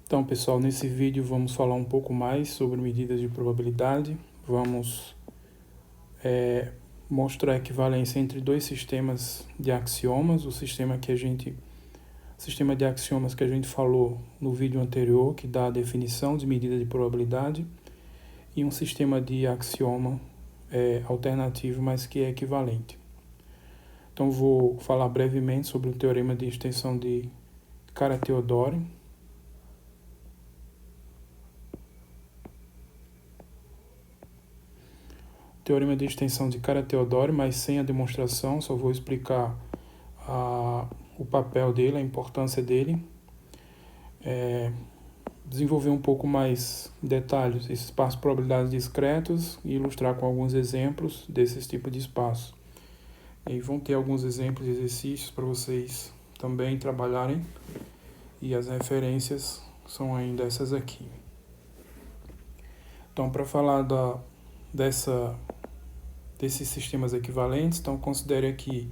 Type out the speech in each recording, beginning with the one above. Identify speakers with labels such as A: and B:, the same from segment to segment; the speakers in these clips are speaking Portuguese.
A: Então, pessoal, nesse vídeo vamos falar um pouco mais sobre medidas de probabilidade. Vamos mostrar a equivalência entre dois sistemas de axiomas. O sistema de axiomas que a gente falou no vídeo anterior, que dá a definição de medida de probabilidade, e um sistema de axioma alternativo, mas que é equivalente. Então, vou falar brevemente sobre o teorema de extensão de Kara-Teodori. Teorema de extensão de Kara-Teodori, mas sem a demonstração, só vou explicar o papel dele, a importância dele, desenvolver um pouco mais detalhes esses espaços de probabilidades discretos e ilustrar com alguns exemplos desses tipos de espaços. E vão ter alguns exemplos de exercícios para vocês também trabalharem, e as referências são ainda essas aqui. Então, para falar desses sistemas equivalentes, então considere aqui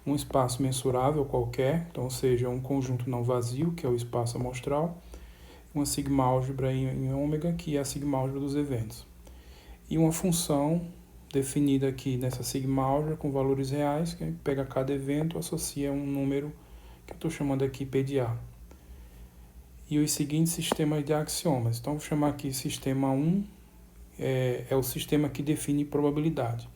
A: um espaço mensurável qualquer, então seja um conjunto não vazio, que é o espaço amostral, uma sigma-álgebra em ômega, que é a sigma-álgebra dos eventos, e uma função definida aqui nessa sigma-álgebra com valores reais, que pega cada evento, associa um número que eu estou chamando aqui P de A. E os seguintes sistemas de axiomas. Então, vou chamar aqui sistema 1, é o sistema que define probabilidade.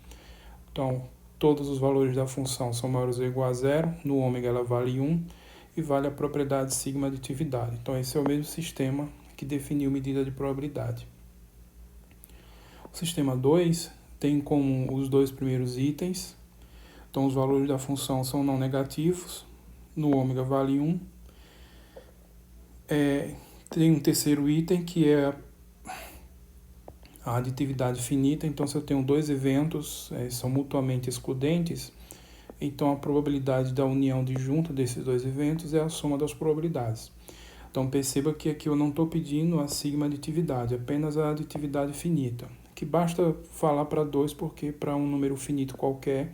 A: Então, todos os valores da função são maiores ou igual a zero, no ômega ela vale 1 e vale a propriedade sigma aditividade. Então, esse é o mesmo sistema que definiu medida de probabilidade. O sistema 2 tem em comum os dois primeiros itens. Então, os valores da função são não negativos, no ômega vale 1. Tem um terceiro item que é a aditividade finita. Então, se eu tenho dois eventos, são mutuamente excludentes, então a probabilidade da união disjunta desses dois eventos é a soma das probabilidades. Então, perceba que aqui eu não estou pedindo a sigma aditividade, apenas a aditividade finita, que basta falar para 2, porque para um número finito qualquer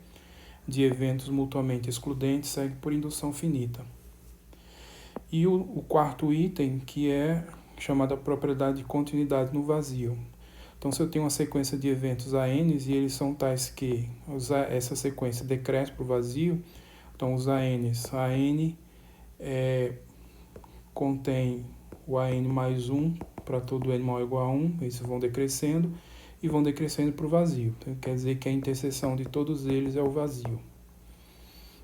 A: de eventos mutuamente excludentes segue por indução finita. E o quarto item, que é chamada propriedade de continuidade no vazio. Então, se eu tenho uma sequência de eventos ANs e eles são tais que essa sequência decresce para o vazio, então os ANs, AN contém o AN mais 1 para todo N maior ou igual a 1, esses vão decrescendo e vão decrescendo para o vazio. Então, quer dizer que a interseção de todos eles é o vazio.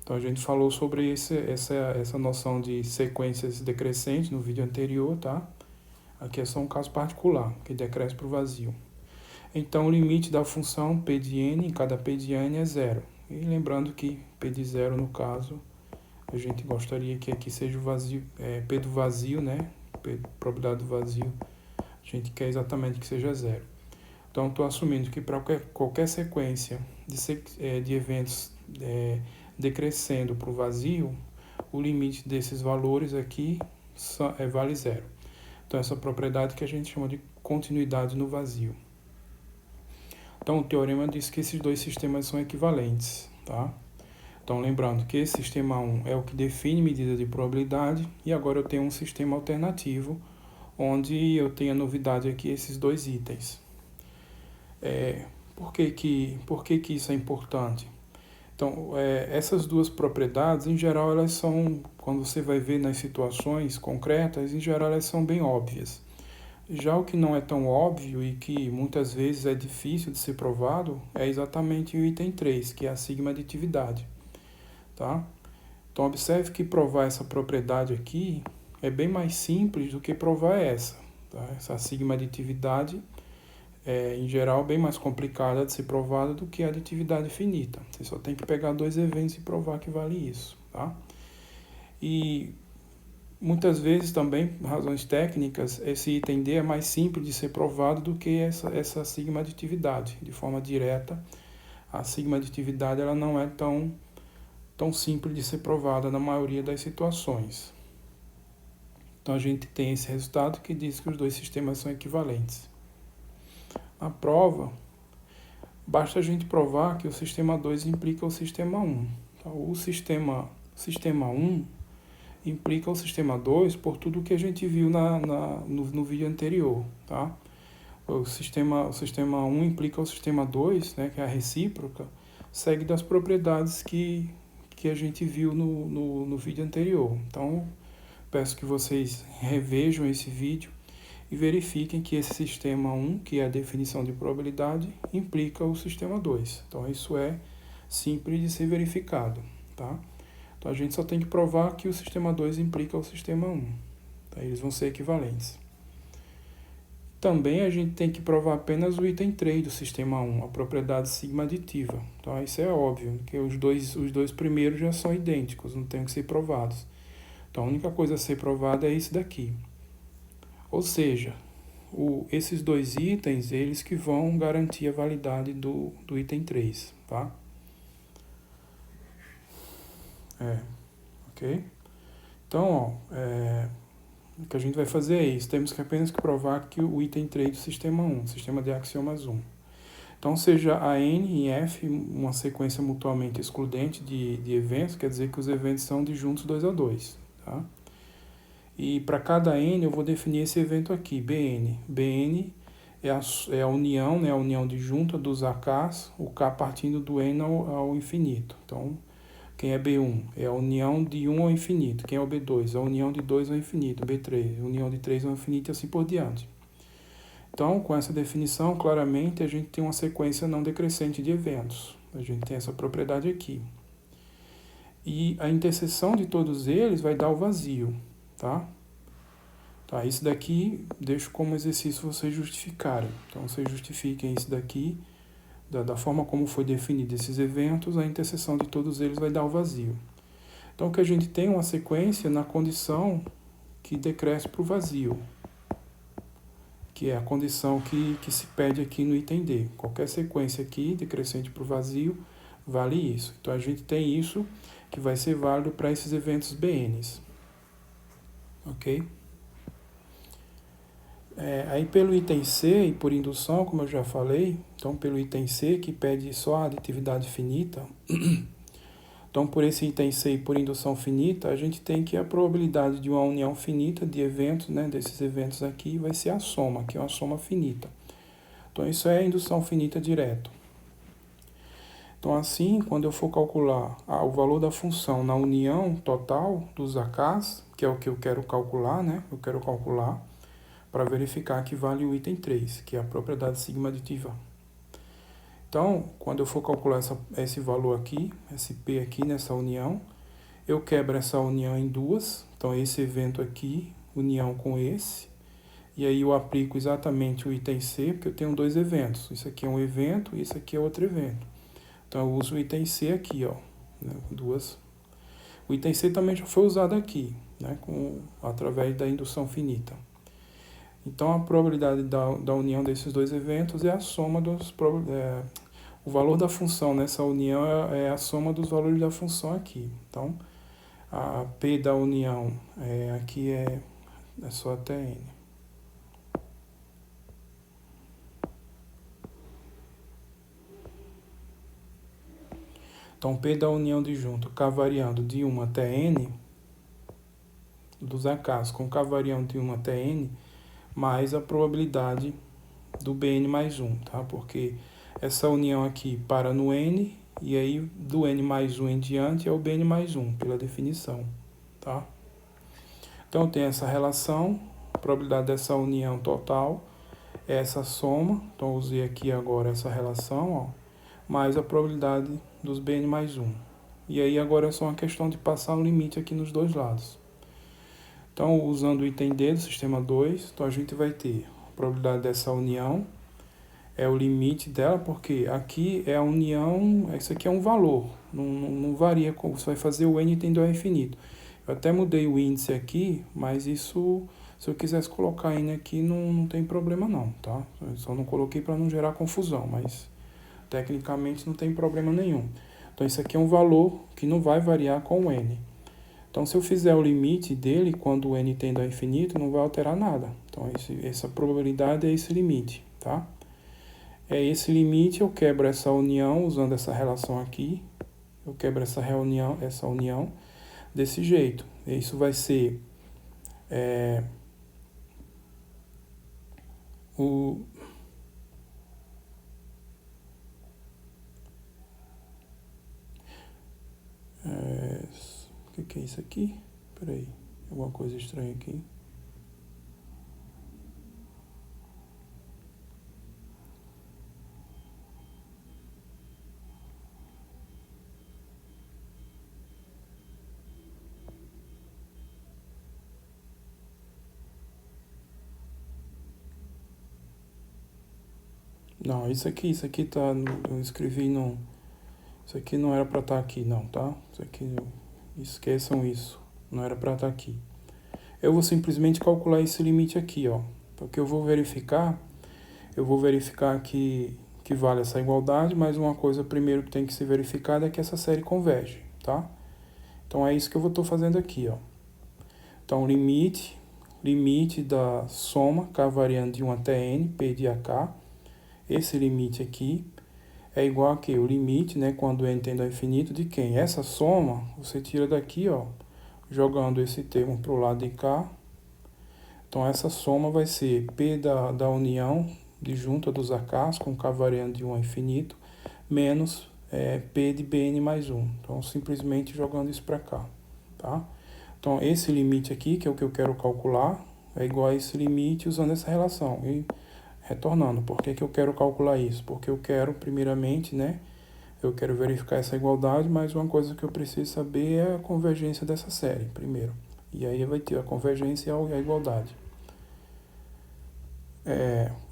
A: Então, a gente falou sobre essa noção de sequências decrescentes no vídeo anterior, tá? Aqui é só um caso particular, que decresce para o vazio. Então, o limite da função P de n, em cada P de n é zero. E lembrando que P de zero, no caso, a gente gostaria que aqui seja o vazio, P do vazio, né? P, probabilidade do vazio, a gente quer exatamente que seja zero. Então, estou assumindo que para qualquer sequência de eventos decrescendo para o vazio, o limite desses valores aqui vale zero. Então, essa propriedade que a gente chama de continuidade no vazio. Então, o teorema diz que esses dois sistemas são equivalentes, tá? Então, lembrando que esse sistema 1 é o que define medida de probabilidade, e agora eu tenho um sistema alternativo, onde eu tenho a novidade aqui, esses dois itens. Por que isso é importante? Então, essas duas propriedades, em geral, elas são, quando você vai ver nas situações concretas, em geral, elas são bem óbvias. Já o que não é tão óbvio e que muitas vezes é difícil de ser provado é exatamente o item 3, que é a sigma aditividade. Tá? Então, observe que provar essa propriedade aqui é bem mais simples do que provar essa. Tá? Essa sigma aditividade em geral, bem mais complicada de ser provada do que a aditividade finita. Você só tem que pegar dois eventos e provar que vale isso. Tá? E muitas vezes também, por razões técnicas, esse item D é mais simples de ser provado do que essa sigma aditividade. De forma direta, a sigma aditividade ela não é tão simples de ser provada na maioria das situações. Então, a gente tem esse resultado que diz que os dois sistemas são equivalentes. Na prova, basta a gente provar que o sistema 2 implica o sistema 1. Então, o sistema 1 implica o sistema 2 por tudo que a gente viu no vídeo anterior, tá? O sistema 1 implica o sistema 2, né, que é a recíproca, segue das propriedades que a gente viu no vídeo anterior. Então, peço que vocês revejam esse vídeo e verifiquem que esse sistema 1, que é a definição de probabilidade, implica o sistema 2. Então, isso é simples de ser verificado, tá? Então, a gente só tem que provar que o sistema 2 implica o sistema 1. Tá? Eles vão ser equivalentes. Também a gente tem que provar apenas o item 3 do sistema 1, a propriedade sigma aditiva. Então, isso é óbvio, que os dois primeiros já são idênticos, não tem que ser provados. Então, a única coisa a ser provada é isso daqui. Ou seja, esses dois itens, eles que vão garantir a validade do item 3, tá? Ok? Então, o que a gente vai fazer é isso. Temos que apenas que provar que o item 3 do sistema 1, sistema de axiomas 1. Então, seja a N e F uma sequência mutuamente excludente de eventos, quer dizer que os eventos são disjuntos 2 a 2, tá? E para cada N eu vou definir esse evento aqui, Bn. Bn é a união, né, a união disjunta dos AKs, o K partindo do N ao infinito. Então, quem é B1? É a união de 1 ao infinito. Quem é o B2? A união de 2 ao infinito. B3, a união de 3 ao infinito e assim por diante. Então, com essa definição, claramente, a gente tem uma sequência não decrescente de eventos. A gente tem essa propriedade aqui. E a interseção de todos eles vai dar o vazio, tá? Tá, isso daqui deixo como exercício vocês justificarem. Então, vocês justifiquem isso daqui, da forma como foi definido esses eventos, a interseção de todos eles vai dar o vazio. Então, que a gente tem uma sequência na condição que decresce para o vazio, que é a condição que se pede aqui no item D. Qualquer sequência aqui, decrescente para o vazio, vale isso. Então, a gente tem isso que vai ser válido para esses eventos BNs. Ok? Aí pelo item C e por indução, como eu já falei, então pelo item C, que pede só a aditividade finita, então por esse item C e por indução finita, a gente tem que a probabilidade de uma união finita de eventos, né, desses eventos aqui, vai ser a soma, que é uma soma finita. Então isso é a indução finita direto. Então assim, quando eu for calcular o valor da função na união total dos AKs, que é o que eu quero calcular, né, eu quero calcular, para verificar que vale o item 3, que é a propriedade sigma aditiva. Então, quando eu for calcular esse valor aqui, esse P aqui nessa união, eu quebro essa união em duas. Então, esse evento aqui, união com esse, e aí eu aplico exatamente o item C, porque eu tenho dois eventos. Isso aqui é um evento e isso aqui é outro evento. Então, eu uso o item C aqui, ó, né, duas. O item C também já foi usado aqui, né, através da indução finita. Então, a probabilidade da união desses dois eventos é a soma o valor da função nessa união é a soma dos valores da função aqui. Então, a P da união aqui é só até N. Então, P da união disjunto K variando de 1 até N, dos AKs com K variando de 1 até N, mais a probabilidade do Bn mais 1, tá? Porque essa união aqui para no N, e aí do N mais 1 em diante é o Bn mais 1, pela definição, tá? Então, tem essa relação, a probabilidade dessa união total é essa soma, então usei aqui agora essa relação, ó, mais a probabilidade dos Bn mais 1. E aí agora é só uma questão de passar um limite aqui nos dois lados. Então, usando o item D do sistema 2, então a gente vai ter a probabilidade dessa união, é o limite dela, porque aqui é a união, isso aqui é um valor, não varia, você vai fazer o N tendendo ao infinito. Eu até mudei o índice aqui, mas isso, se eu quisesse colocar N aqui, não tem problema não, tá? Eu só não coloquei para não gerar confusão, mas tecnicamente não tem problema nenhum. Então, isso aqui é um valor que não vai variar com o N. Então, se eu fizer o limite dele, quando o N tende ao infinito, não vai alterar nada. Então, essa probabilidade é esse limite, tá? É esse limite, eu quebro essa união usando essa relação aqui. Eu quebro essa união, desse jeito. Isso vai ser o que é isso aqui? Peraí, alguma coisa estranha aqui. Não, isso aqui tá, eu escrevi não. Isso aqui não era para estar aqui não, tá? Isso aqui, esqueçam isso. Não era para estar aqui. Eu vou simplesmente calcular esse limite aqui, ó. Porque eu vou verificar que vale essa igualdade, mas uma coisa primeiro que tem que ser verificada é que essa série converge, tá? Então é isso que eu estou fazendo aqui, ó. Então limite da soma k variando de 1 até n, p de ak. Esse limite aqui é igual a que? O limite, né, quando n tende ao infinito, de quem? Essa soma, você tira daqui, ó, jogando esse termo para o lado de cá. Então, essa soma vai ser P da união de junta dos AKs, com K variando de 1 a infinito, menos P de Bn mais 1. Então, simplesmente jogando isso para cá, tá? Então, esse limite aqui, que é o que eu quero calcular, é igual a esse limite usando essa relação. E retornando, por que eu quero calcular isso? Porque eu quero, primeiramente, né, eu quero verificar essa igualdade, mas uma coisa que eu preciso saber é a convergência dessa série, primeiro. E aí vai ter a convergência e a igualdade.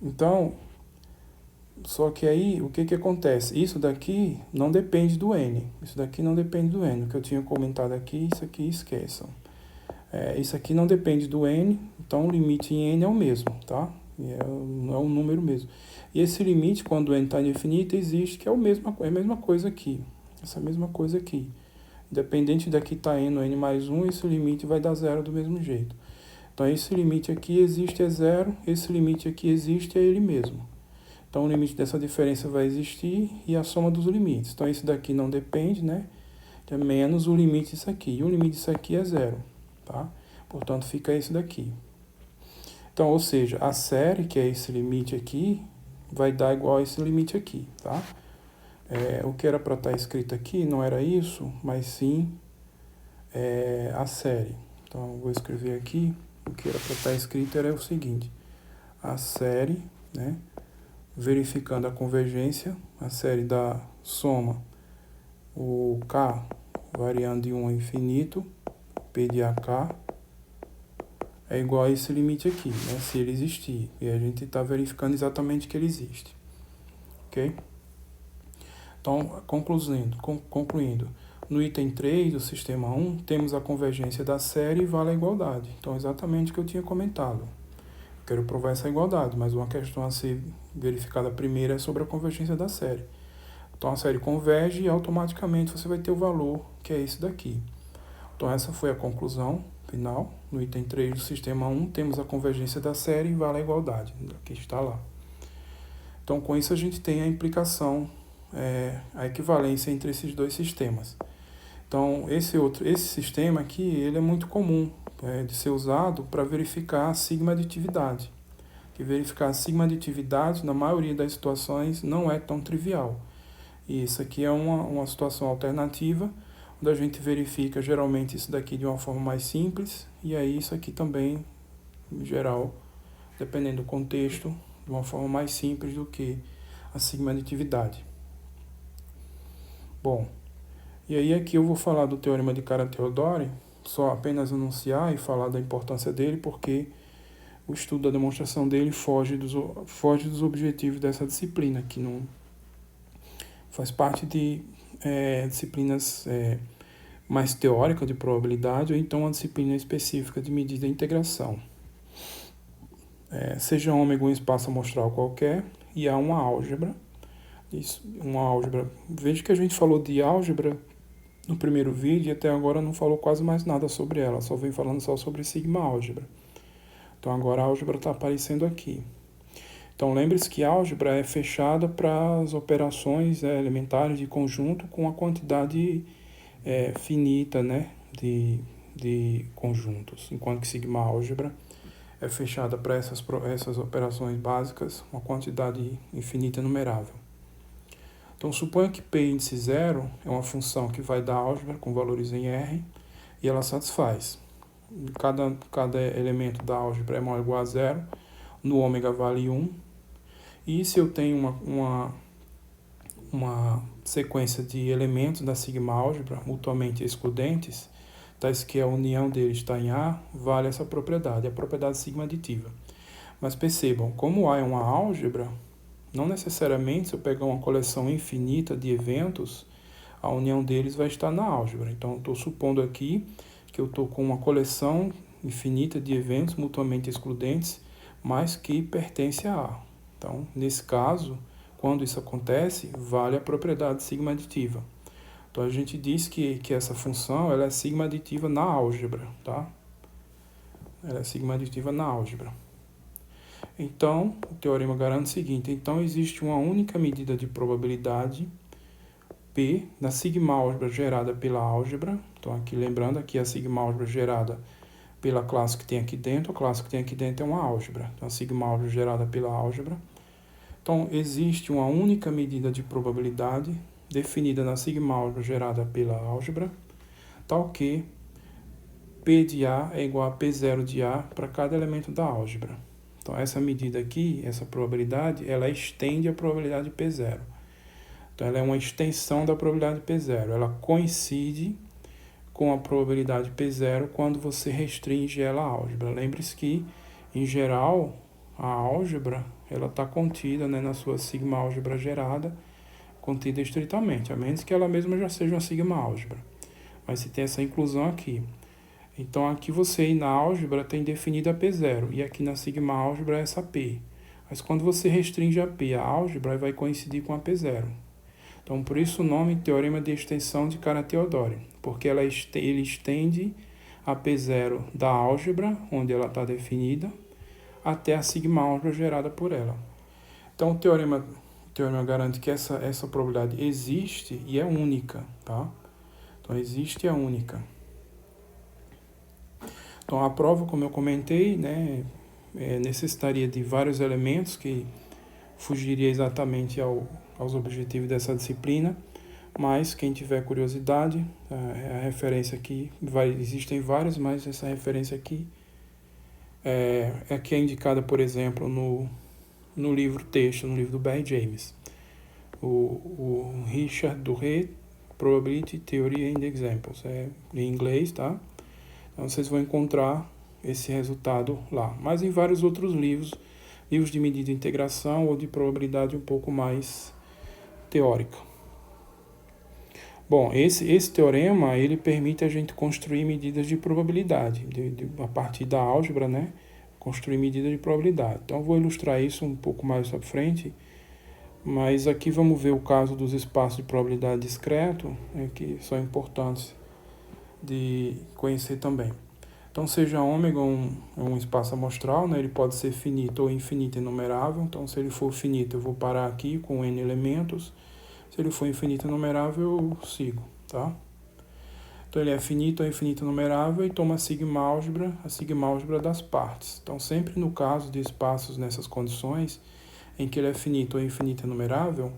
A: Então, só que aí, o que acontece? Isso daqui não depende do n. Isso daqui não depende do n. O que eu tinha comentado aqui, isso aqui esqueçam. Isso aqui não depende do n, então o limite em n é o mesmo, tá? É um número mesmo. E esse limite, quando o n está infinito, existe, que é a mesma coisa aqui. Essa mesma coisa aqui. Independente daqui estar n ou n mais 1, esse limite vai dar zero do mesmo jeito. Então, esse limite aqui existe, é zero. Esse limite aqui existe, é ele mesmo. Então, o limite dessa diferença vai existir e a soma dos limites. Então, esse daqui não depende, né? É menos o limite disso aqui. E o limite disso aqui é zero, tá? Portanto, fica esse daqui. Então, ou seja, a série, que é esse limite aqui, vai dar igual a esse limite aqui, tá? O que era para estar escrito aqui não era isso, mas sim a série. Então, eu vou escrever aqui, o que era para estar escrito era o seguinte: a série, né, verificando a convergência, a série da soma, o k variando de 1 a infinito, p de ak, é igual a esse limite aqui, né, se ele existir. E a gente está verificando exatamente que ele existe. Ok? Então, concluindo, no item 3 do sistema 1, temos a convergência da série e vale a igualdade. Então, exatamente o que eu tinha comentado. Eu quero provar essa igualdade, mas uma questão a ser verificada primeiro é sobre a convergência da série. Então, a série converge e automaticamente você vai ter o valor, que é esse daqui. Então, essa foi a conclusão final. No item 3 do sistema 1, temos a convergência da série e vale a igualdade. Aqui está lá. Então, com isso, a gente tem a implicação, a equivalência entre esses dois sistemas. Então, esse sistema aqui, ele é muito comum de ser usado para verificar a sigma-aditividade. Que verificar a sigma-aditividade, na maioria das situações, não é tão trivial. E isso aqui é uma situação alternativa, onde a gente verifica geralmente isso daqui de uma forma mais simples, e aí isso aqui também, em geral, dependendo do contexto, de uma forma mais simples do que a sigma-aditividade. Bom, e aí aqui eu vou falar do teorema de Kara-Teodori, só apenas anunciar e falar da importância dele, porque o estudo da demonstração dele foge dos objetivos dessa disciplina, que não faz parte de disciplinas mais teóricas de probabilidade, ou então uma disciplina específica de medida de integração. Seja ômega um espaço amostral qualquer, e há uma álgebra. Veja que a gente falou de álgebra no primeiro vídeo e até agora não falou quase mais nada sobre ela, só vem falando só sobre sigma álgebra. Então agora a álgebra está aparecendo aqui. Então lembre-se que a álgebra é fechada para as operações elementares de conjunto com a quantidade finita, né, de conjuntos, enquanto que sigma álgebra é fechada para essas operações básicas uma quantidade infinita numerável. Então, suponha que P índice 0 é uma função que vai dar álgebra com valores em R e ela satisfaz. Cada elemento da álgebra é maior ou igual a 0, no ômega vale 1. E se eu tenho uma sequência de elementos da sigma álgebra mutuamente excludentes, tais que a união deles está em A, vale essa propriedade, a propriedade sigma aditiva. Mas percebam, como A é uma álgebra, não necessariamente se eu pegar uma coleção infinita de eventos, a união deles vai estar na álgebra. Então, estou supondo aqui que eu estou com uma coleção infinita de eventos mutuamente excludentes, mas que pertence a A. Então, nesse caso, quando isso acontece, vale a propriedade sigma aditiva. Então, a gente diz que essa função ela é sigma aditiva na álgebra, tá? Ela é sigma aditiva na álgebra. Então, o teorema garante o seguinte: então existe uma única medida de probabilidade, P, na sigma álgebra gerada pela álgebra. Então, aqui lembrando, aqui a sigma álgebra gerada pela classe que tem aqui dentro, a classe que tem aqui dentro é uma álgebra. Então, a sigma álgebra gerada pela álgebra. Então, existe uma única medida de probabilidade definida na sigma álgebra gerada pela álgebra, tal que P de A é igual a P0 de A para cada elemento da álgebra. Então, essa medida aqui, essa probabilidade, ela estende a probabilidade de P0. Então, ela é uma extensão da probabilidade de P0. Ela coincide com a probabilidade P0 quando você restringe ela à álgebra. Lembre-se que, em geral, a álgebra ela está contida, né, na sua sigma álgebra gerada, contida estritamente, a menos que ela mesma já seja uma sigma álgebra. Mas se tem essa inclusão aqui. Então, aqui você, na álgebra, tem definida a P0, e aqui na sigma álgebra é essa P. Mas quando você restringe a P, a álgebra vai coincidir com a P0. Então, por isso o nome teorema de extensão de Kara-Teodori, porque ele estende a P0 da álgebra, onde ela está definida, até a sigma álgebra gerada por ela. Então, o teorema garante que essa probabilidade existe e é única, tá? Então, existe e é única. Então, a prova, como eu comentei, né, necessitaria de vários elementos que fugiria exatamente aos objetivos dessa disciplina, mas quem tiver curiosidade, a referência aqui, existem várias, mas essa referência aqui que é indicada, por exemplo, no livro do Barry James, o Richard Durrett, Probability Theory and Examples, em inglês, tá? Então, vocês vão encontrar esse resultado lá. Mas em vários outros livros de medida de integração ou de probabilidade um pouco mais teórica. Bom, esse teorema, ele permite a gente construir medidas de probabilidade, a partir da álgebra, né? Construir medidas de probabilidade. Então, eu vou ilustrar isso um pouco mais à frente, mas aqui vamos ver o caso dos espaços de probabilidade discreto, que são importantes de conhecer também. Então, seja ômega um espaço amostral, né? Ele pode ser finito ou infinito enumerável. Então, se ele for finito, eu vou parar aqui com n elementos. Se ele for infinito enumerável, eu sigo, tá? Então, ele é finito ou infinito enumerável e toma a sigma álgebra das partes. Então, sempre no caso de espaços nessas condições, em que ele é finito ou infinito enumerável,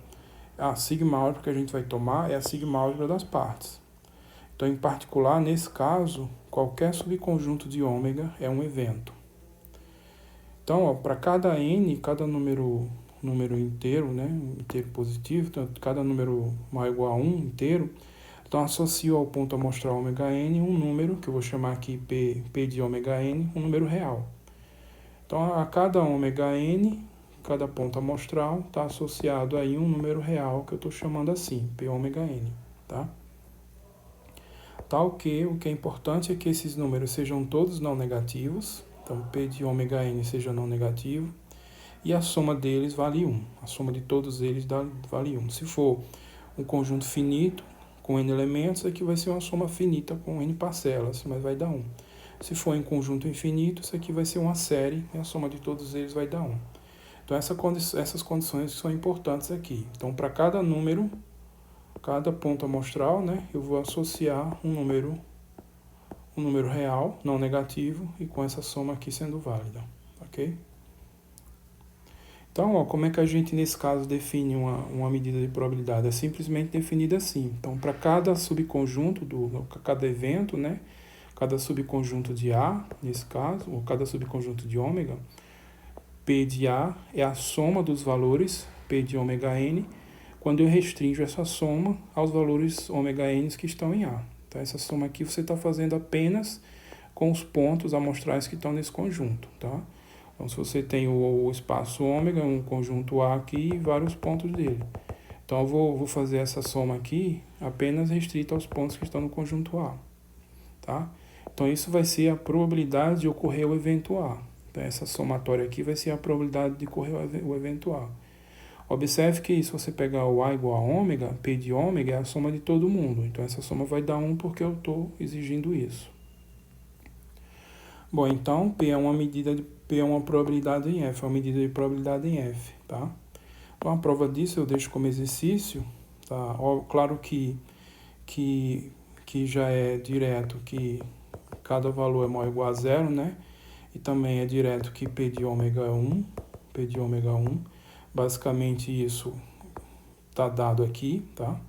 A: a sigma álgebra que a gente vai tomar é a sigma álgebra das partes. Então, em particular, nesse caso, qualquer subconjunto de ômega é um evento. Então, para cada n, cada número inteiro, né, inteiro positivo, então, cada número maior ou igual a 1 inteiro, então associo ao ponto amostral ômega n um número, que eu vou chamar aqui P de ômega n, um número real. Então, a cada ômega n, cada ponto amostral, está associado aí um número real, que eu estou chamando assim, P ômega n, tá? Tal que o que é importante é que esses números sejam todos não negativos, então P de ômega n seja não negativo, e a soma deles vale 1, a soma de todos eles vale 1. Se for um conjunto finito, com n elementos, aqui vai ser uma soma finita com n parcelas, mas vai dar 1. Se for em conjunto infinito, isso aqui vai ser uma série, e a soma de todos eles vai dar 1. Então, essas condições são importantes aqui. Então, para cada número, cada ponto amostral, né, eu vou associar um número um número real, não negativo, e com essa soma aqui sendo válida, ok? Então, ó, como é que a gente, nesse caso, define uma medida de probabilidade? É simplesmente definida assim. Então, para cada subconjunto, cada evento, né? Cada subconjunto de A, nesse caso, ou cada subconjunto de ômega, P de A é a soma dos valores P de ômega n, quando eu restringo essa soma aos valores ômega n que estão em A. Então, essa soma aqui você está fazendo apenas com os pontos amostrais que estão nesse conjunto, tá? Então, se você tem o espaço ômega, um conjunto A aqui e vários pontos dele. Então, eu vou fazer essa soma aqui apenas restrita aos pontos que estão no conjunto A, tá? Então, isso vai ser a probabilidade de ocorrer o evento A. Então, essa somatória aqui vai ser a probabilidade de ocorrer o evento A. Observe que se você pegar o A igual a ômega, P de ômega é a soma de todo mundo. Então, essa soma vai dar 1 porque eu estou exigindo isso. Bom, então, P é uma probabilidade em F, é uma medida de probabilidade em F, tá? Então, a prova disso eu deixo como exercício, tá? Claro que já é direto que cada valor é maior ou igual a zero, né? E também é direto que P de ômega é 1, P de ômega 1. Basicamente isso está dado aqui, tá?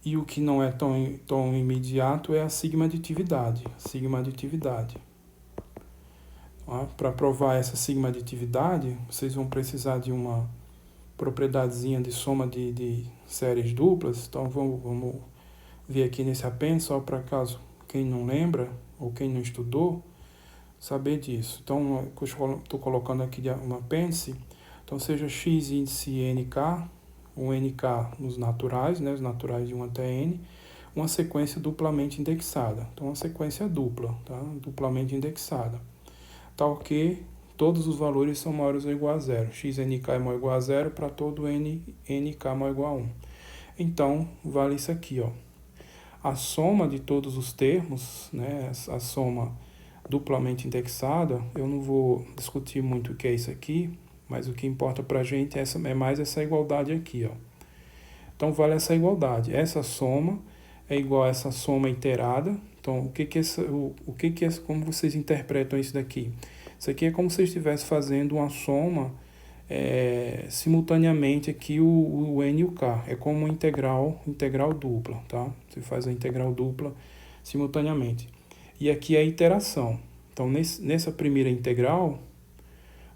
A: E o que não é tão imediato é a sigma-aditividade. Para provar essa sigma-aditividade, vocês vão precisar de uma propriedadezinha de soma de séries duplas. Então, vamos ver aqui nesse apêndice, só para caso quem não lembra ou quem não estudou, saber disso. Então, eu estou colocando aqui um apêndice. Então, seja x índice nk, um nk nos naturais, né, os naturais de 1 até n, uma sequência duplamente indexada. Então, uma sequência dupla, tá? Duplamente indexada. Tal que todos os valores são maiores ou igual a zero. Xnk é maior ou igual a zero para todo nk maior ou igual a 1. Então, vale isso aqui, ó. A soma de todos os termos, né, a soma duplamente indexada, eu não vou discutir muito o que é isso aqui, mas o que importa para a gente é mais essa igualdade aqui, ó. Então, vale essa igualdade. Essa soma é igual a essa soma iterada. Então, como vocês interpretam isso daqui? Isso aqui é como se você estivesse fazendo uma soma simultaneamente aqui o n e o k. É como uma integral dupla, tá? Você faz a integral dupla simultaneamente. E aqui é a iteração. Então, nessa primeira integral,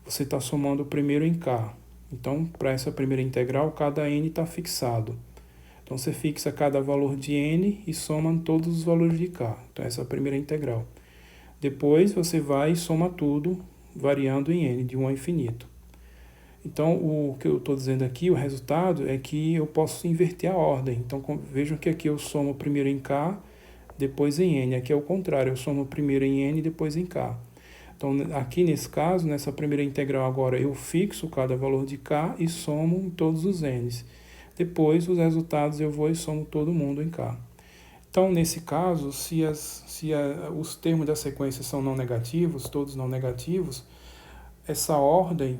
A: você está somando o primeiro em k. Então, para essa primeira integral, cada n está fixado. Então, você fixa cada valor de n e soma todos os valores de k. Então, essa é a primeira integral. Depois, você vai e soma tudo, variando em n, de 1 a infinito. Então, o que eu estou dizendo aqui, o resultado, é que eu posso inverter a ordem. Então, vejam que aqui eu somo primeiro em k, depois em n. Aqui é o contrário, eu somo primeiro em n e depois em k. Então, aqui nesse caso, nessa primeira integral agora, eu fixo cada valor de k e somo em todos os n's. Depois, os resultados eu vou e somo todo mundo em k. Então, nesse caso, se os termos da sequência são não negativos, todos não negativos, essa ordem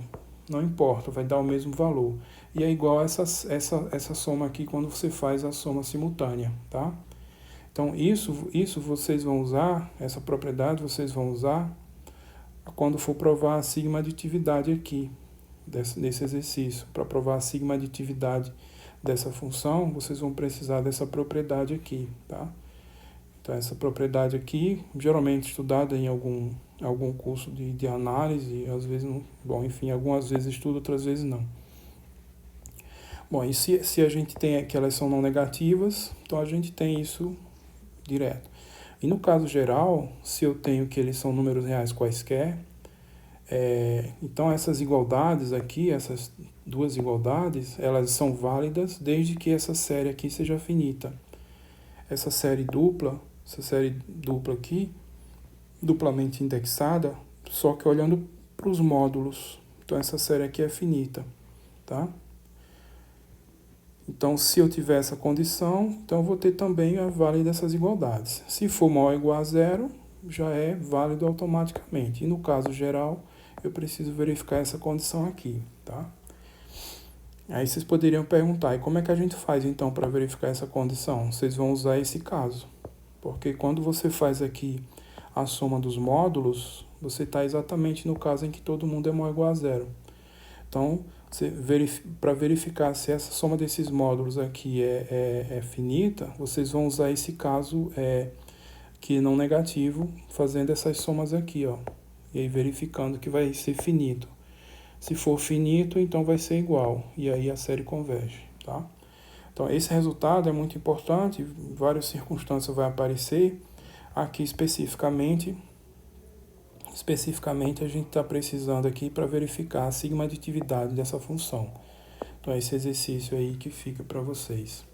A: não importa, vai dar o mesmo valor. E é igual a essa soma aqui quando você faz a soma simultânea, tá? Então, isso vocês vão usar, essa propriedade vocês vão usar quando for provar a sigma-aditividade aqui, nesse exercício. Para provar a sigma-aditividade dessa função, vocês vão precisar dessa propriedade aqui, tá? Então, essa propriedade aqui, geralmente estudada em algum curso de análise, às vezes não, bom, enfim, algumas vezes estudo, outras vezes não. Bom, e se a gente tem que elas são não negativas, então a gente tem isso direto. E no caso geral, se eu tenho que eles são números reais quaisquer, então essas igualdades aqui, essas duas igualdades, elas são válidas desde que essa série aqui seja finita. Essa série dupla aqui, duplamente indexada, só que olhando para os módulos. Então essa série aqui é finita, tá? Então, se eu tiver essa condição, então eu vou ter também a válida dessas igualdades. Se for maior ou igual a zero, já é válido automaticamente. E no caso geral, eu preciso verificar essa condição aqui, tá? Aí vocês poderiam perguntar, e como é que a gente faz então para verificar essa condição? Vocês vão usar esse caso, Porque quando você faz aqui a soma dos módulos, você está exatamente no caso em que todo mundo é maior ou igual a zero. Então, para verificar se essa soma desses módulos aqui é finita, vocês vão usar esse caso que não negativo, fazendo essas somas aqui, ó, e aí verificando que vai ser finito. Se for finito, então vai ser igual, e aí a série converge, tá? Então, esse resultado é muito importante, várias circunstâncias vai aparecer. Aqui especificamente a gente está precisando aqui para verificar a sigma-aditividade dessa função. Então, esse exercício aí que fica para vocês.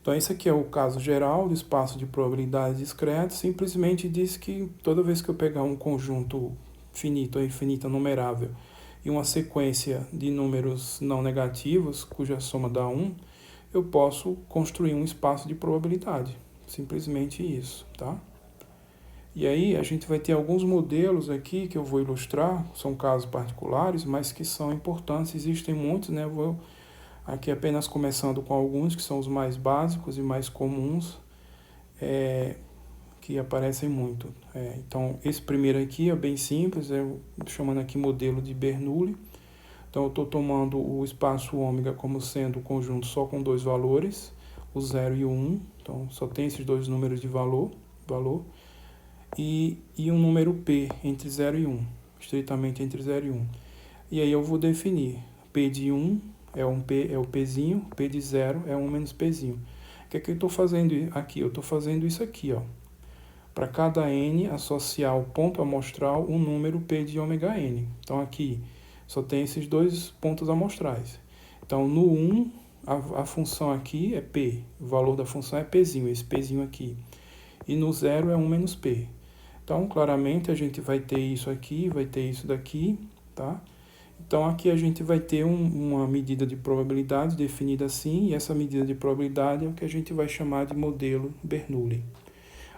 A: Então, esse aqui é o caso geral do espaço de probabilidade discreto. Simplesmente diz que toda vez que eu pegar um conjunto finito ou infinita numerável e uma sequência de números não negativos, cuja soma dá 1, eu posso construir um espaço de probabilidade. Simplesmente isso, tá? E aí a gente vai ter alguns modelos aqui que eu vou ilustrar, são casos particulares, mas que são importantes, existem muitos, né? Eu vou aqui apenas começando com alguns que são os mais básicos e mais comuns, que aparecem muito. Então, esse primeiro aqui é bem simples, eu chamando aqui modelo de Bernoulli. Então, eu estou tomando o espaço ômega como sendo um conjunto só com dois valores, o 0 e o 1. Então, só tem esses dois números de valor. E um número P entre 0 e 1, estritamente entre 0 e 1. E aí eu vou definir P de 1 é o Pzinho, P de 0 é 1 menos Pzinho. O que é que eu estou fazendo aqui? Eu estou fazendo isso aqui, ó. Para cada N, associar ao ponto amostral um número P de ômega N. Então aqui só tem esses dois pontos amostrais. Então no 1, a função aqui é P, o valor da função é Pzinho, esse Pzinho aqui. E no 0 é 1 menos P. Então, claramente, a gente vai ter isso aqui, vai ter isso daqui, tá? Então, aqui a gente vai ter uma medida de probabilidade definida assim, e essa medida de probabilidade é o que a gente vai chamar de modelo Bernoulli.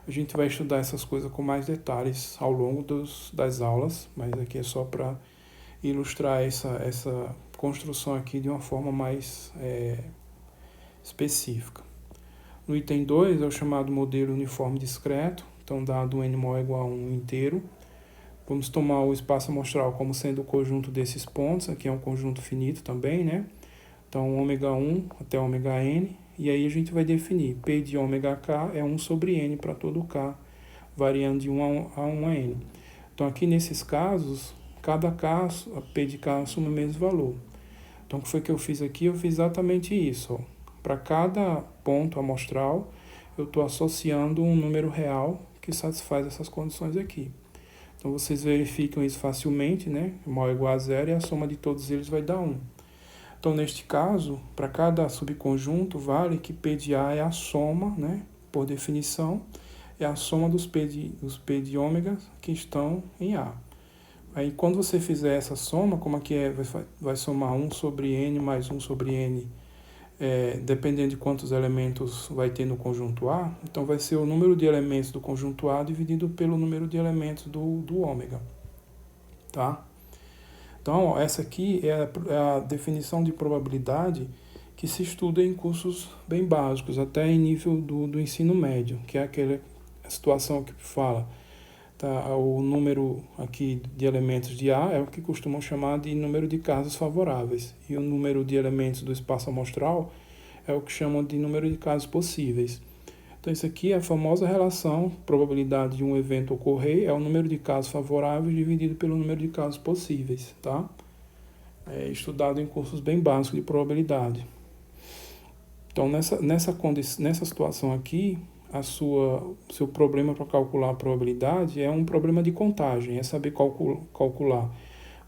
A: A gente vai estudar essas coisas com mais detalhes ao longo das aulas, mas aqui é só para ilustrar essa construção aqui de uma forma mais específica. No item 2 é o chamado modelo uniforme discreto. Então, dado n maior ou igual a 1 inteiro, vamos tomar o espaço amostral como sendo o conjunto desses pontos. Aqui é um conjunto finito também, né? Então, ômega 1 até ômega n. E aí a gente vai definir P de ômega k é 1 sobre n para todo k, variando de 1 a 1 a n. Então, aqui nesses casos, cada k, a P de k assume o mesmo valor. Então, o que foi que eu fiz aqui? Eu fiz exatamente isso, ó. Para cada ponto amostral, eu estou associando um número real que satisfaz essas condições aqui. Então, vocês verificam isso facilmente, né? Maior ou igual a 0 e a soma de todos eles vai dar 1. Então, neste caso, para cada subconjunto, vale que P de A é a soma, né? Por definição, é a soma dos P de ômega que estão em A. Aí, quando você fizer essa soma, como aqui vai somar 1 sobre n mais 1 sobre n, dependendo de quantos elementos vai ter no conjunto A, então vai ser o número de elementos do conjunto A dividido pelo número de elementos do ômega, tá? Então, ó, essa aqui é a definição de probabilidade que se estuda em cursos bem básicos, até em nível do ensino médio, que é aquela situação que fala, tá? O número aqui de elementos de A é o que costumam chamar de número de casos favoráveis, e o número de elementos do espaço amostral é o que chamam de número de casos possíveis. Então, isso aqui é a famosa relação probabilidade de um evento ocorrer é o número de casos favoráveis dividido pelo número de casos possíveis, tá? É estudado em cursos bem básicos de probabilidade. Então, nessa situação aqui, seu problema para calcular a probabilidade é um problema de contagem, é saber calcular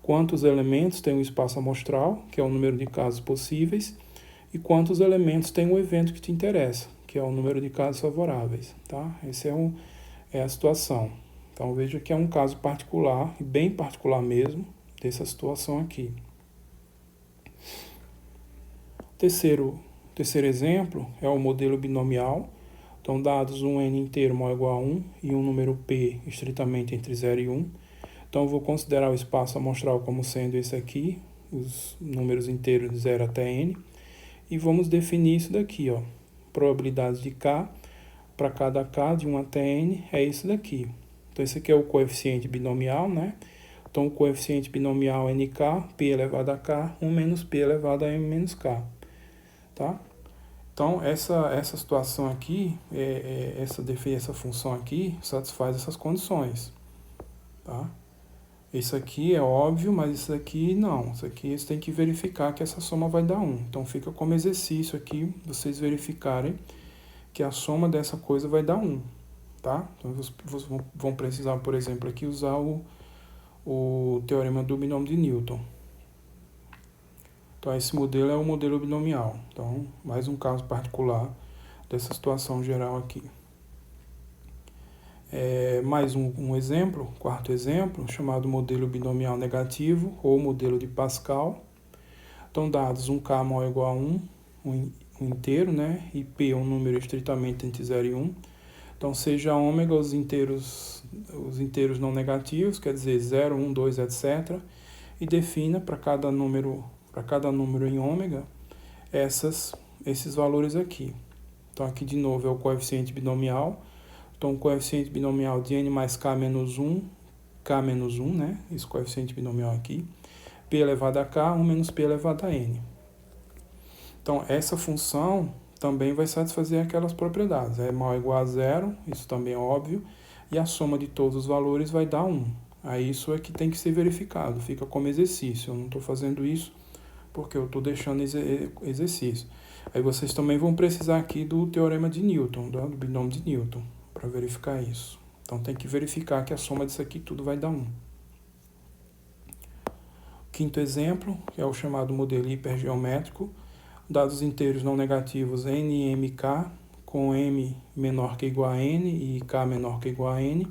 A: quantos elementos tem o espaço amostral, que é o número de casos possíveis, e quantos elementos tem o evento que te interessa, que é o número de casos favoráveis, tá? Essa é a situação. Então, veja que é um caso particular, e bem particular mesmo, dessa situação aqui. Terceiro exemplo é o modelo binomial. Então, dados um n inteiro maior ou igual a 1 e um número p estritamente entre 0 e 1. Então, eu vou considerar o espaço amostral como sendo esse aqui, os números inteiros de 0 até n. E vamos definir isso daqui, ó. Probabilidade de k. para cada k, de 1 até n, é isso daqui. Então, esse aqui é o coeficiente binomial, né? Então, o coeficiente binomial nk, p elevado a k, 1 menos p elevado a m menos k, tá? Então, essa situação aqui, essa função aqui, satisfaz essas condições, tá? Isso aqui é óbvio, mas isso aqui não. Isso aqui você tem que verificar que essa soma vai dar 1. Então, fica como exercício aqui, vocês verificarem que a soma dessa coisa vai dar 1, tá? Então, vocês vão precisar, por exemplo, aqui usar o teorema do binômio de Newton. Então, esse modelo é o modelo binomial. Então, mais um caso particular dessa situação geral aqui. Mais um exemplo, quarto exemplo, chamado modelo binomial negativo ou modelo de Pascal. Então, dados um k maior ou igual a 1, um inteiro, né? E p um número estritamente entre 0 e 1. Então, seja ômega os inteiros não negativos, quer dizer 0, 1, 2, etc. E defina para cada número em ômega esses valores aqui. Então, aqui de novo é o coeficiente binomial. Então, o coeficiente binomial de n mais k menos 1, né? Esse coeficiente binomial aqui. P elevado a k, 1 menos p elevado a n. Então, essa função também vai satisfazer aquelas propriedades. É maior ou igual a 0, isso também é óbvio. E a soma de todos os valores vai dar 1. Aí isso é que tem que ser verificado, fica como exercício. Eu não estou fazendo isso porque eu estou deixando exercício. Aí vocês também vão precisar aqui do teorema de Newton, do binômio de Newton, para verificar isso. Então tem que verificar que a soma disso aqui tudo vai dar 1. Quinto exemplo, que é o chamado modelo hipergeométrico, dados inteiros não negativos n e mk, com m menor que ou igual a n e k menor que ou igual a n.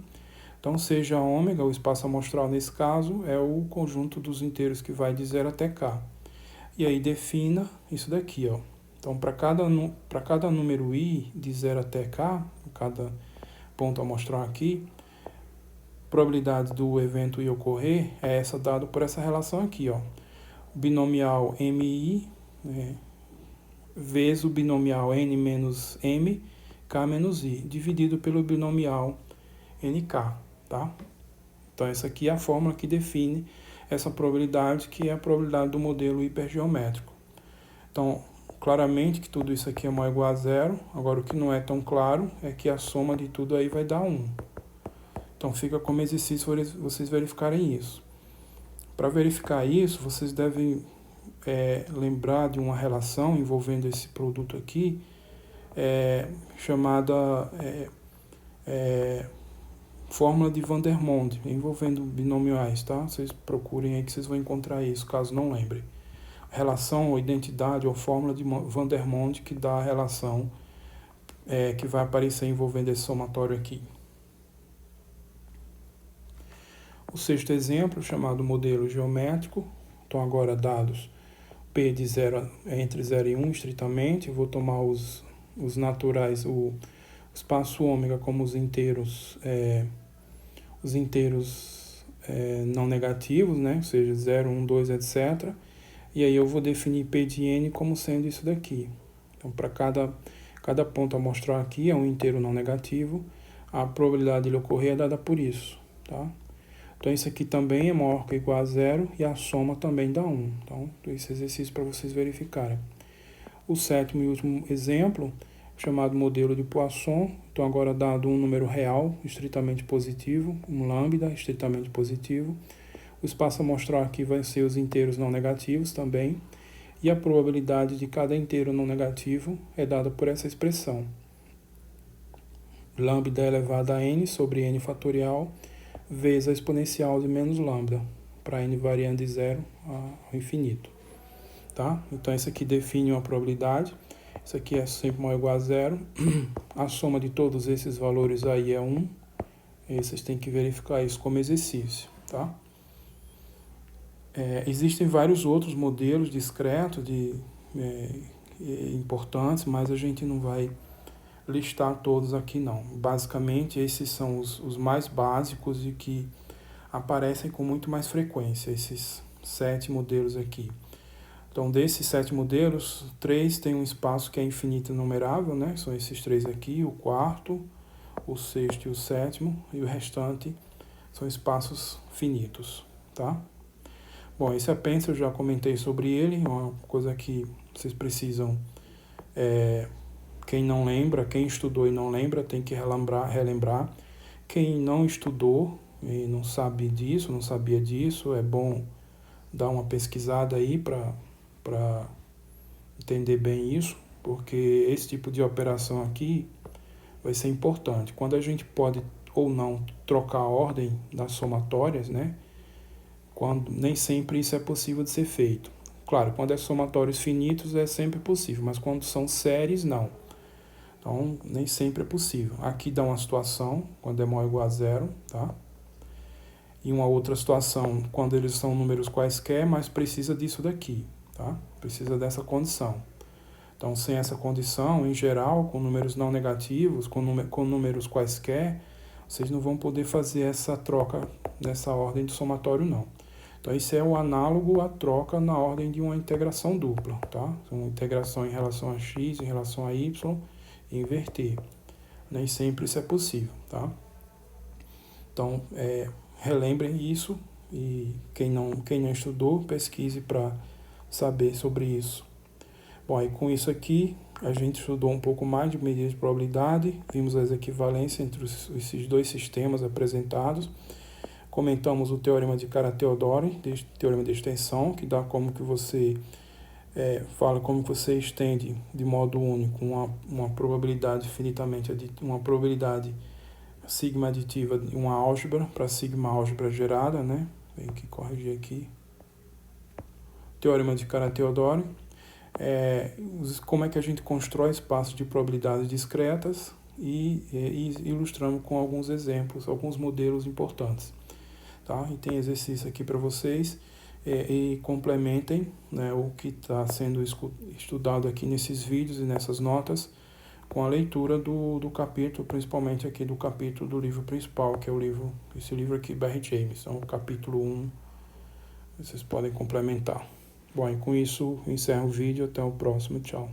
A: Então, seja ômega, o espaço amostral nesse caso, é o conjunto dos inteiros que vai de 0 até k. E aí defina isso daqui, ó. Então, para cada número i de 0 até k, cada ponto amostral aqui, a probabilidade do evento i ocorrer é essa dada por essa relação aqui, ó. O binomial mi, né, vezes o binomial n menos m, k menos i, dividido pelo binomial nk, tá? Então, essa aqui é a fórmula que define essa probabilidade, que é a probabilidade do modelo hipergeométrico. Então, claramente que tudo isso aqui é maior ou igual a 0. Agora, o que não é tão claro é que a soma de tudo aí vai dar 1. Então, fica como exercício vocês verificarem isso. Para verificar isso, vocês devem lembrar de uma relação envolvendo esse produto aqui, chamada fórmula de Vandermonde, envolvendo binomiais, tá? Vocês procurem aí que vocês vão encontrar isso, caso não lembrem. Relação ou identidade ou fórmula de Vandermonde que dá a relação que vai aparecer envolvendo esse somatório aqui. O sexto exemplo, chamado modelo geométrico. Então, agora dados P de 0 entre 0 e 1 estritamente. Eu vou tomar os naturais, o espaço ômega como os inteiros não negativos, né? Ou seja, 0, 1, 2, etc. E aí eu vou definir P de n como sendo isso daqui. Então, para cada ponto amostral aqui é um inteiro não negativo, a probabilidade de ele ocorrer é dada por isso, tá? Então, isso aqui também é maior que ou igual a 0 e a soma também dá 1. Então, esse exercício para vocês verificarem. O sétimo e último exemplo, chamado modelo de Poisson. Então, agora dado um número real estritamente positivo, um lambda estritamente positivo. O espaço amostral aqui vai ser os inteiros não negativos também. E a probabilidade de cada inteiro não negativo é dada por essa expressão. Lambda elevado a n sobre n fatorial vezes a exponencial de menos lambda, para n variando de 0 ao infinito. Tá? Então, isso aqui define uma probabilidade. Isso aqui é sempre maior ou igual a 0. A soma de todos esses valores aí é 1. E vocês têm que verificar isso como exercício. Tá? Existem vários outros modelos discretos importantes, mas a gente não vai listar todos aqui não. Basicamente, esses são os mais básicos e que aparecem com muito mais frequência, esses 7 modelos aqui. Então, desses 7 modelos, 3 têm um espaço que é infinito e numerável, né? São esses 3 aqui, o quarto, o sexto e o sétimo, e o restante são espaços finitos, tá? Bom, esse apêndice eu já comentei sobre ele, é uma coisa que vocês precisam, quem não lembra, quem estudou e não lembra, tem que relembrar. Quem não estudou e não sabe disso, não sabia disso, é bom dar uma pesquisada aí para entender bem isso, porque esse tipo de operação aqui vai ser importante. Quando a gente pode ou não trocar a ordem das somatórias, né? Quando nem sempre isso é possível de ser feito. Claro, quando é somatórios finitos é sempre possível, mas quando são séries, não. Então, nem sempre é possível. Aqui dá uma situação, quando é maior ou igual a zero, tá? E uma outra situação, quando eles são números quaisquer, mas precisa disso daqui, tá? Precisa dessa condição. Então, sem essa condição, em geral, com números não negativos, com números quaisquer, vocês não vão poder fazer essa troca nessa ordem de somatório, não. Então, isso é o análogo à troca na ordem de uma integração dupla, tá? Uma integração em relação a x, em relação a y, e inverter. Nem sempre isso é possível, tá? Então, relembrem isso e quem não estudou, pesquise para saber sobre isso. Bom, e com isso aqui, a gente estudou um pouco mais de medidas de probabilidade, vimos as equivalências entre esses dois sistemas apresentados, comentamos o teorema de Carat-Theodore, teorema de extensão, que dá como que você fala como você estende de modo único uma probabilidade uma probabilidade sigma aditiva de uma álgebra para sigma álgebra gerada, né? Tenho que corrigir aqui. Teorema de Carat-Theodore. Como é que a gente constrói espaços de probabilidades discretas e ilustramos com alguns exemplos, alguns modelos importantes. Tá? E tem exercício aqui para vocês e complementem, né, o que está sendo estudado aqui nesses vídeos e nessas notas com a leitura do capítulo, principalmente aqui do capítulo do livro principal, que é esse livro aqui, Barry James, então o capítulo 1, vocês podem complementar. Bom, e com isso encerro o vídeo, até o próximo, tchau.